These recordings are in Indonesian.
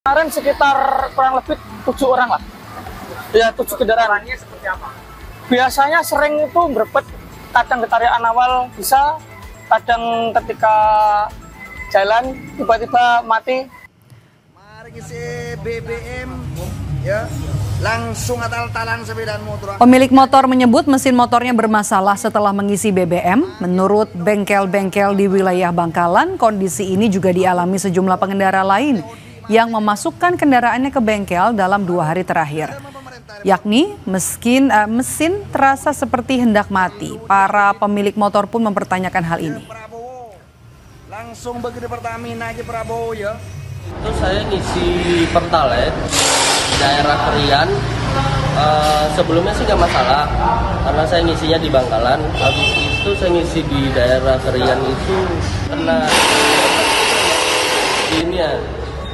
Kemarin sekitar kurang lebih 7 orang lah. Ya, 7 kendaraan. Seperti apa? Biasanya sering itu berebut, kadang ketarikan awal bisa, kadang ketika jalan tiba-tiba mati. Mari ngisi BBM ya, langsung atal-talang sepeda motor. Pemilik motor menyebut mesin motornya bermasalah setelah mengisi BBM. Menurut bengkel-bengkel di wilayah Bangkalan, kondisi ini juga dialami sejumlah pengendara lain yang memasukkan kendaraannya ke bengkel dalam 2 hari terakhir. Yakni mesin terasa seperti hendak mati. Para pemilik motor pun mempertanyakan hal ini. Langsung begitu Pertamina aja Prabowo ya. Itu saya ngisi Pertalite daerah Kerian. Sebelumnya sih nggak masalah karena saya ngisinya di Bangkalan. Habis itu saya ngisi di daerah Kerian itu kena ini ya.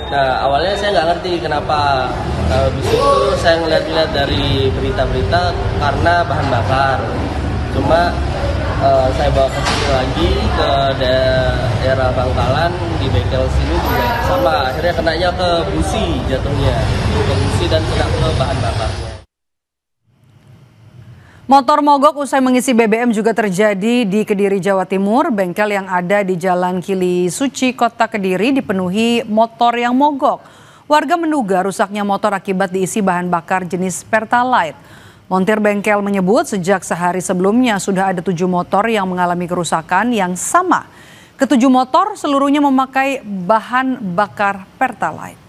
Nah awalnya saya nggak ngerti kenapa. Habis itu saya ngeliat-liat dari berita-berita karena bahan bakar. Cuma saya bawa ke sini lagi ke daerah Bangkalan di bengkel sini juga sama, akhirnya kenanya ke busi jatuhnya, ke busi dan kena ke bahan bakarnya. Motor mogok usai mengisi BBM juga terjadi di Kediri, Jawa Timur. Bengkel yang ada di Jalan Kili Suci, Kota Kediri dipenuhi motor yang mogok. Warga menduga rusaknya motor akibat diisi bahan bakar jenis Pertalite. Montir bengkel menyebut sejak sehari sebelumnya sudah ada 7 motor yang mengalami kerusakan yang sama. Ke-7 motor seluruhnya memakai bahan bakar Pertalite.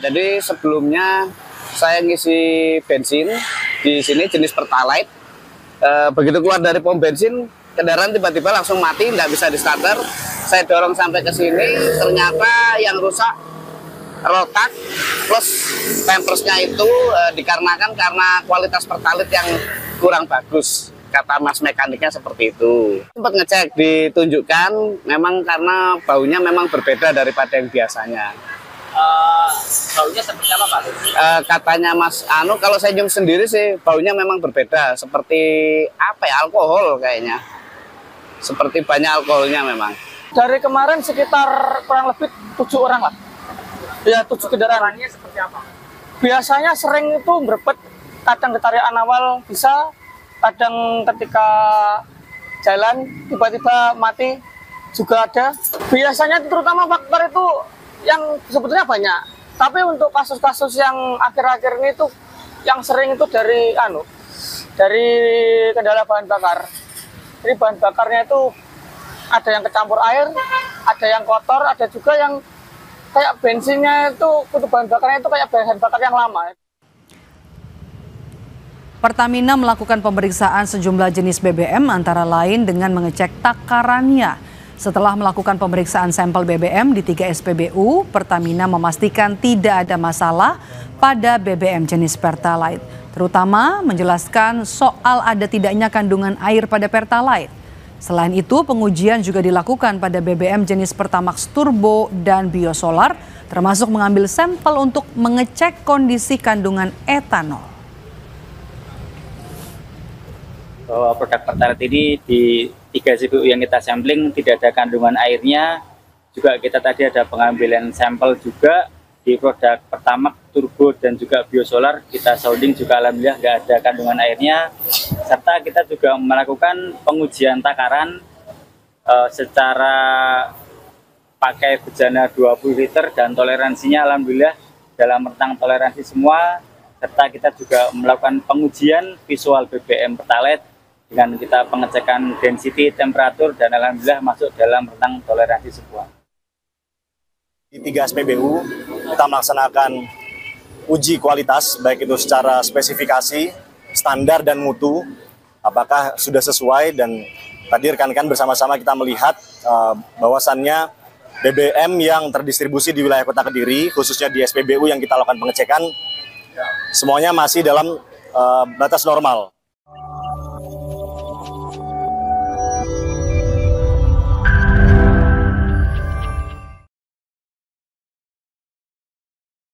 Jadi sebelumnya saya ngisi bensin di sini jenis Pertalite. Begitu keluar dari pom bensin, kendaraan tiba-tiba langsung mati, nggak bisa di starter. Saya dorong sampai ke sini, ternyata yang rusak rotak plus pampersnya itu dikarenakan karena kualitas Pertalite yang kurang bagus, kata mas mekaniknya seperti itu. Sempat ngecek, ditunjukkan memang karena baunya memang berbeda daripada yang biasanya. Baunya seperti apa Pak? Katanya mas kalau saya nyium sendiri sih baunya memang berbeda, seperti apa ya, alkohol kayaknya, seperti banyak alkoholnya memang. Dari kemarin sekitar kurang lebih 7 orang lah. Ya, 7 kendaraan. Seperti apa? Biasanya sering itu berebut, kadang ketarikan awal bisa, kadang ketika jalan tiba-tiba mati juga ada. Biasanya terutama faktor itu yang sebetulnya banyak. Tapi untuk kasus-kasus yang akhir-akhir ini tuh yang sering itu dari kendala bahan bakar. Jadi bahan bakarnya itu ada yang kecampur air, ada yang kotor, ada juga yang kayak bensinnya itu, kutu bahan bakarnya itu kayak bahan bakar yang lama. Pertamina melakukan pemeriksaan sejumlah jenis BBM antara lain dengan mengecek takarannya. Setelah melakukan pemeriksaan sampel BBM di 3 SPBU, Pertamina memastikan tidak ada masalah pada BBM jenis Pertalite. Terutama menjelaskan soal ada tidaknya kandungan air pada Pertalite. Selain itu, pengujian juga dilakukan pada BBM jenis Pertamax Turbo dan Biosolar, termasuk mengambil sampel untuk mengecek kondisi kandungan etanol. Bahwa produk Pertalite ini di 3 SPBU yang kita sampling tidak ada kandungan airnya. Juga kita tadi ada pengambilan sampel juga di produk Pertamax Turbo dan juga Biosolar. Kita sounding juga alhamdulillah nggak ada kandungan airnya. Serta kita juga melakukan pengujian takaran secara pakai bejana 20 liter dan toleransinya alhamdulillah dalam rentang toleransi semua. Serta kita juga melakukan pengujian visual BBM Pertalite dengan kita pengecekan density, temperatur, dan alhamdulillah masuk dalam rentang toleransi semua. Di 3 SPBU kita melaksanakan uji kualitas, baik itu secara spesifikasi, standar dan mutu, apakah sudah sesuai. Dan tadi rekan-rekan bersama-sama kita melihat bahwasannya BBM yang terdistribusi di wilayah Kota Kediri, khususnya di SPBU yang kita lakukan pengecekan, semuanya masih dalam batas normal.